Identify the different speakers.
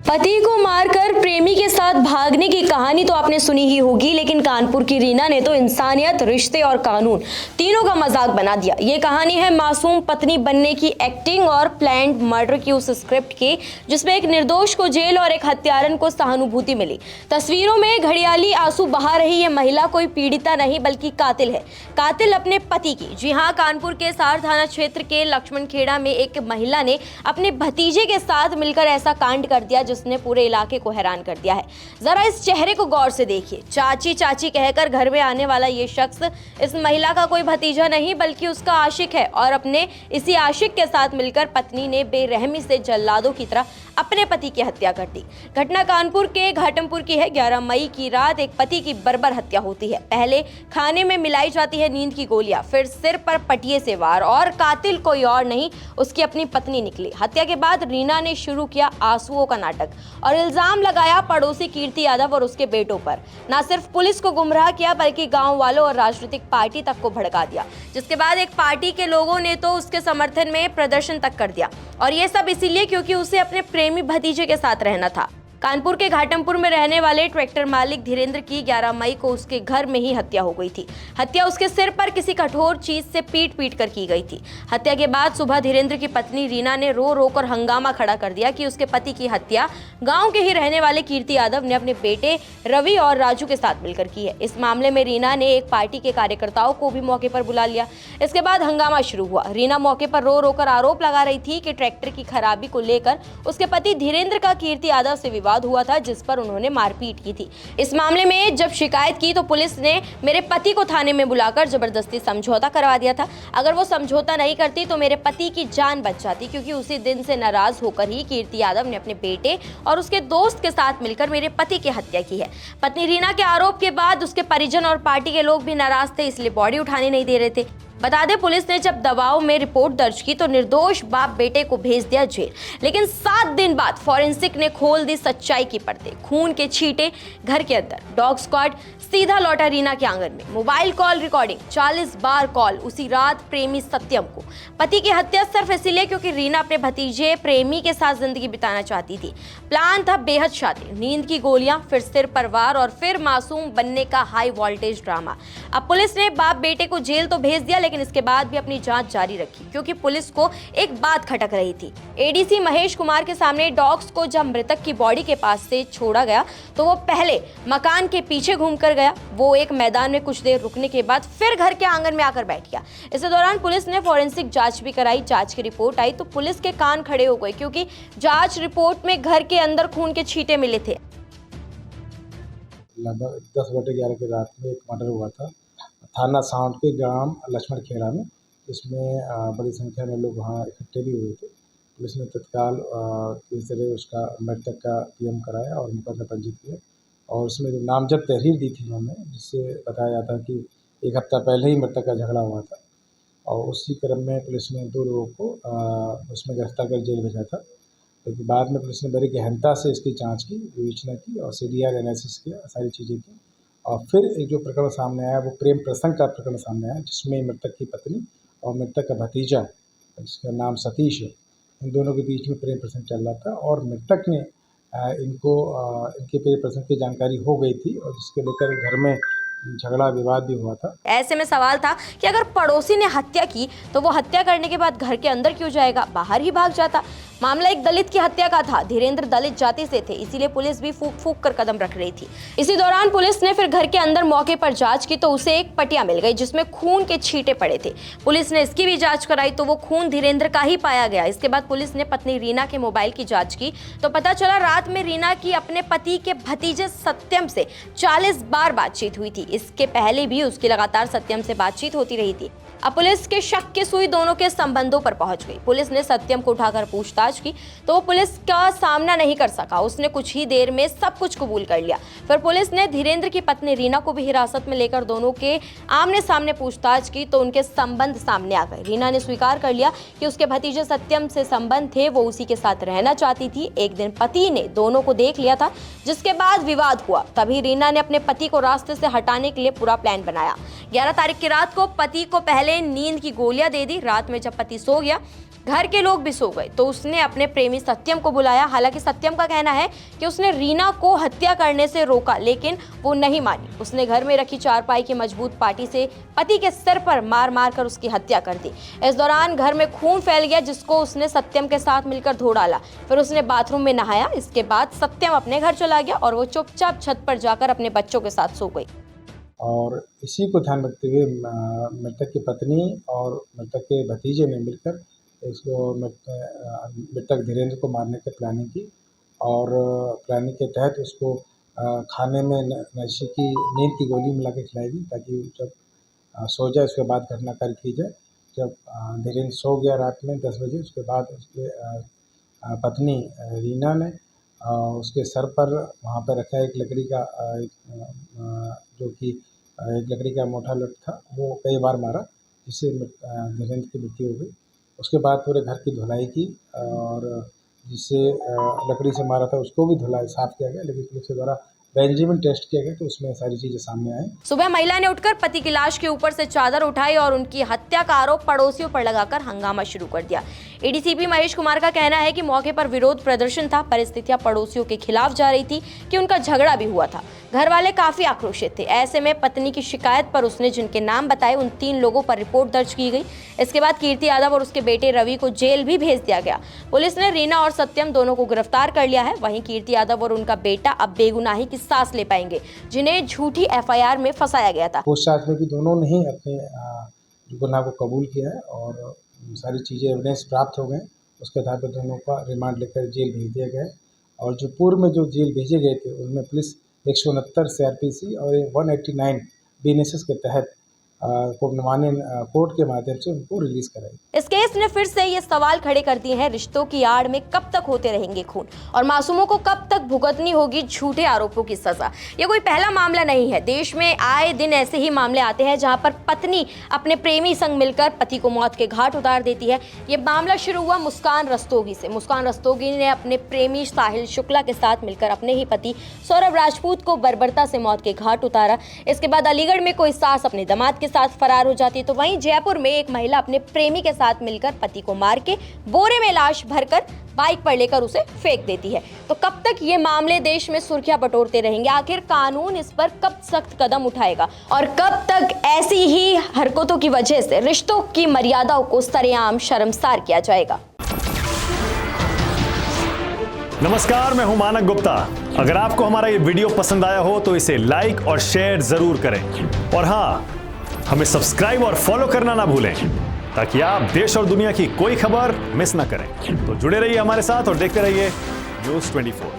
Speaker 1: पति को मारकर प्रेमी के साथ भागने की कहानी तो आपने सुनी ही होगी, लेकिन कानपुर की रीना ने तो इंसानियत, रिश्ते और कानून तीनों का मजाक बना दिया। ये कहानी है मासूम पत्नी बनने की एक्टिंग और प्लान्ड मर्डर की उस स्क्रिप्ट की, जिसमें एक निर्दोष को जेल और एक हत्यारन को सहानुभूति मिली। तस्वीरों में घड़ियाली आंसू बहा रही ये महिला कोई पीड़िता नहीं बल्कि कातिल है। कातिल अपने पति की। जी हाँ, कानपुर के सार थाना क्षेत्र के लक्ष्मण खेड़ा में एक महिला ने अपने भतीजे के साथ मिलकर ऐसा कांड कर दिया जिसने पूरे इलाके को हैरान कर दिया है। जरा इस चेहरे को गौर से देखिए। चाची चाची कहकर घर में आने वाला ये शख्स इस महिला का कोई भतीजा नहीं बल्कि उसका आशिक है, और अपने इसी आशिक के साथ मिलकर पत्नी ने बेरहमी से जल्लादों की तरह अपने पति की हत्या कर दी। घटना कानपुर के घाटमपुर की है। 11 मई की रात एक पति की बर्बर हत्या होती है। पहले खाने में मिलाई जाती है नींद की गोलियां, फिर सिर पर पटिये से वार, और कातिल कोई और नहीं उसकी अपनी पत्नी निकली। हत्या के बाद रीना ने शुरू किया आंसुओं का नाटक और इल्जाम लगाया पड़ोसी कीर्ति यादव और उसके बेटों पर। न सिर्फ पुलिस को गुमराह किया बल्कि गांव वालों और राजनीतिक पार्टी तक को भड़का दिया, जिसके बाद एक पार्टी के लोगों ने तो उसके समर्थन में प्रदर्शन तक कर दिया, और ये सब इसीलिए क्योंकि उसे अपने प्रेमी भतीजे के साथ रहना था। कानपुर के घाटमपुर में रहने वाले ट्रैक्टर मालिक धीरेंद्र की 11 मई को उसके घर में ही हत्या हो गई थी। हत्या उसके सिर पर किसी कठोर चीज से पीट पीट कर की गई थी। हत्या के बाद सुबह धीरेंद्र की पत्नी रीना ने रो रो कर हंगामा खड़ा कर दिया कि उसके पति की हत्या गांव के ही रहने वाले कीर्ति यादव ने अपने बेटे रवि और राजू के साथ मिलकर की है। इस मामले में रीना ने एक पार्टी के कार्यकर्ताओं को भी मौके पर बुला लिया। इसके बाद हंगामा शुरू हुआ। रीना मौके पर रो रो कर आरोप लगा रही थी कि ट्रैक्टर की खराबी को लेकर उसके पति धीरेंद्र का कीर्ति यादव से विवाद हुआ था, जिस पर उन्होंने मारपीट की थी। इस मामले में जब शिकायत की तो पुलिस ने मेरे पति को थाने में बुलाकर जबरदस्ती समझौता करवा दिया था। अगर वो समझौता नहीं करती तो मेरे पति की जान बच जाती, क्योंकि उसी दिन से नाराज होकर ही कीर्ति यादव ने अपने बेटे और उसके दोस्त के साथ मिलकर मेरे पति की हत्या की है। पत्नी रीना के आरोप के बाद उसके परिजन और पार्टी के लोग भी नाराज थे, इसलिए बॉडी उठाने नहीं दे रहे थे। बता दें, पुलिस ने जब दबाव में रिपोर्ट दर्ज की तो निर्दोष बाप बेटे को भेज दिया जेल, लेकिन 7 दिन बाद फॉरेंसिक ने खोल दी सच्चाई की परतें। खून के छींटे घर के अंदर। डॉग स्क्वाड सीधा लौटा रीना के आंगन में। मोबाइल कॉल रिकॉर्डिंग, 40 बार कॉल उसी रात प्रेमी सत्यम को। पति की हत्या सिर्फ इसलिए क्योंकि रीना अपने भतीजे प्रेमी के साथ जिंदगी बिताना चाहती थी। प्लान था बेहद शादी, नींद की गोलियां, फिर सिर पर वार और फिर मासूम बनने का हाई वोल्टेज ड्रामा। अब पुलिस ने बाप बेटे को जेल तो भेज दिया, लेकिन इसके बाद भी अपनी जांच जारी रखी, क्योंकि पुलिस को एक बात खटक रही थी। एडीसी महेश कुमार के सामने डॉग्स को जब मृतक की बॉडी के पास से छोड़ा गया तो वो पहले मकान के पीछे घूमकर गया। वो एक मैदान में कुछ देर रुकने के बाद फिर घर के आंगन में आकर बैठ गया। इस दौरान पुलिस ने फॉरेंसिक जांच भी कराई। जांच की रिपोर्ट आई तो पुलिस के कान खड़े हो गए, क्योंकि जांच रिपोर्ट में घर के अंदर खून के छींटे मिले थे।
Speaker 2: लगभग 10:11 की रात में एक मर्डर हुआ था थाना साउंड के ग्राम लक्ष्मण खेड़ा में। इसमें बड़ी संख्या में लोग वहाँ इकट्ठे भी हुए थे। पुलिस ने तत्काल किस तरह उसका मृतक का पीएम कराया और मुकदमा पंजीकृत किया, और उसमें जो नामजद तहरीर दी थी उन्होंने, जिससे बताया था कि 1 हफ्ता पहले ही मृतक का झगड़ा हुआ था, और उसी क्रम में पुलिस ने 2 लोगों को उसमें गिरफ्तार कर जेल भेजा था। लेकिन बाद में पुलिस ने बड़ी गहनता से इसकी जांच की, विवेचना की और सीडीआर एनालिसिस किया, सारी चीज़ें की, और फिर एक जो प्रकरण सामने आया वो प्रेम प्रसंग का प्रकरण सामने आया, जिसमें मृतक की पत्नी और मृतक का भतीजा, जिसका नाम सतीश है, इन दोनों के बीच में प्रेम प्रसंग चल रहा था, और मृतक ने इनके प्रेम प्रसंग की जानकारी हो गई थी, और जिसके लेकर घर में झगड़ा विवाद भी हुआ था।
Speaker 1: ऐसे में सवाल था कि अगर पड़ोसी ने हत्या की तो वो हत्या करने के बाद घर के अंदर क्यों जाएगा, बाहर ही भाग जाता। मामला एक दलित की हत्या का था। धीरेंद्र दलित जाति से थे, इसीलिए पुलिस भी फूक फूक कर कदम रख रही थी। इसी दौरान पुलिस ने फिर घर के अंदर मौके पर जांच की तो उसे एक पटिया मिल गई जिसमें खून के छींटे पड़े थे। पुलिस ने इसकी भी जांच कराई तो वो खून धीरेंद्र का ही पाया गया। इसके बाद पुलिस ने पत्नी रीना के मोबाइल की जांच की तो पता चला रात में रीना की अपने पति के भतीजे सत्यम से 40 बार बातचीत हुई थी। इसके पहले भी उसकी लगातार सत्यम से बातचीत होती रही थी। अब पुलिस के शक की सुई दोनों के संबंधों पर पहुंच गई। पुलिस ने सत्यम को उठाकर पूछताछ की तो वो पुलिस का सामना नहीं कर सका। उसने कुछ ही देर में सब कुछ कबूल कर लिया। फिर पुलिस ने धीरेन्द्र की पत्नी रीना को भी हिरासत में लेकर दोनों के आमने सामने पूछताछ की तो उनके संबंध सामने आ गए। रीना ने स्वीकार कर लिया कि उसके भतीजे सत्यम से संबंध थे, वो उसी के साथ रहना चाहती थी। एक दिन पति ने दोनों को देख लिया था, जिसके बाद विवाद हुआ। तभी रीना ने अपने पति को रास्ते से हटाने के लिए पूरा प्लान बनाया। 11 तारीख की रात को पति को पहले नींद की गोलियां दे दी। रात में जब पति सो गया, घर के लोग भी सो गए, तो उसने अपने प्रेमी सत्यम को बुलाया। हालांकि सत्यम का कहना है कि उसने रीना को हत्या करने से रोका, लेकिन वो नहीं मानी। उसने घर में रखी चारपाई की मजबूत पाटी से पति के सिर पर मार मार कर उसकी हत्या कर दी। इस दौरान घर में खून फैल गया, जिसको उसने सत्यम के साथ मिलकर धो डाला। फिर उसने बाथरूम में नहाया। इसके बाद सत्यम अपने घर चला गया और वो चुपचाप छत पर जाकर अपने बच्चों के साथ सो गई।
Speaker 2: और इसी को ध्यान रखते हुए मृतक की पत्नी और मृतक के भतीजे ने मिलकर इसको मृतक धीरेन्द्र को मारने की प्लानिंग की और प्लानिंग के तहत उसको खाने में नशे की नींद की गोली मिला के खिलाई दी ताकि जब सो जाए उसके बाद घटना कार्य की जाए। जब धीरेन्द्र सो गया रात में 10 बजे, उसके बाद उसके पत्नी रीना ने उसके सर पर वहाँ पर रखा एक लकड़ी का जो कि एक लकड़ी का मोटा लठ था, वो कई बार मारा, जिससे धीरेन्द्र की मृत्यु हो गई। उसके बाद पूरे घर की धुलाई की और जिससे लकड़ी से मारा था उसको भी धुलाई साफ किया गया, लेकिन पुलिस के द्वारा बेंजामिन टेस्ट किया गया तो उसमें सारी चीजें सामने आई।
Speaker 1: सुबह महिला ने उठकर पति की लाश के ऊपर से चादर उठाई और उनकी हत्या का आरोप पड़ोसियों पर लगाकर हंगामा शुरू कर दिया। एडीसीपी महेश कुमार का कहना है कि मौके पर विरोध प्रदर्शन था। परिस्थितियां पड़ोसियों के खिलाफ जा रही थी कि उनका झगड़ा भी हुआ था। घर वाले काफी आक्रोशित थे। ऐसे में पत्नी की शिकायत पर उसने जिनके नाम बताए उन 3 लोगों पर रिपोर्ट दर्ज की गई। इसके बाद कीर्ति यादव और उसके बेटे रवि को जेल भी भेज दिया गया। पुलिस ने रीना और सत्यम दोनों को गिरफ्तार कर लिया है। वहीं कीर्ति यादव और उनका बेटा अब बेगुनाही की सांस ले पाएंगे, जिन्हें झूठी एफआईआर में फंसाया गया था।
Speaker 2: पूछताछ में भी दोनों ने ही अपने गुनाह को कबूल किया है और सारी चीज़ें एविडेंस प्राप्त हो गए। उसके आधार पर दोनों का रिमांड लेकर जेल भेज दिया गया है और जो पूर्व में जो जेल भेजे गए थे उनमें पुलिस 169 CRPC और 189 BNSS के तहत कोर्ट के माध्यम से उनको रिलीज कराई।
Speaker 1: इस केस ने फिर से ये सवाल खड़े कर दिए हैं, रिश्तों की आड़ में कब तक होते रहेंगे खून और मासूमों को कब तक भुगतनी होगी झूठे आरोपों की सजा। ये कोई पहला मामला नहीं है। देश में आए दिन ऐसे ही मामले आते हैं जहां पर पत्नी अपने प्रेमी संग मिलकर पति को मौत के घाट उतार देती है। ये मामला शुरू हुआ मुस्कान रस्तोगी से। मुस्कान रस्तोगी ने अपने प्रेमी साहिल शुक्ला के साथ मिलकर अपने ही पति सौरभ राजपूत को बर्बरता से मौत के घाट उतारा। इसके बाद अलीगढ़ में कोई सास अपने दामाद के साथ फरार हो जाती है, तो वहीं जयपुर में एक महिला अपने प्रेमी के साथ मिलकर पति को मार के बोरे में लाश भरकर बाइक पर लेकर उसे फेंक देती है। तो कब तक ये मामले देश में सुर्खियां बटोरते रहेंगे? आखिर कानून इस पर कब सख्त कदम उठाएगा और कब तक ऐसी ही हरकतों की वजह से रिश्तों की मर्यादाओं को सरेआम शर्मसार किया जाएगा?
Speaker 3: नमस्कार, मैं हूं मानक गुप्ता। अगर आपको हमारा ये वीडियो पसंद आया हो तो इसे लाइक और शेयर जरूर करें और हाँ, हमें सब्सक्राइब और फॉलो करना ना भूलें ताकि आप देश और दुनिया की कोई खबर मिस ना करें। तो जुड़े रहिए हमारे साथ और देखते रहिए न्यूज़ 24।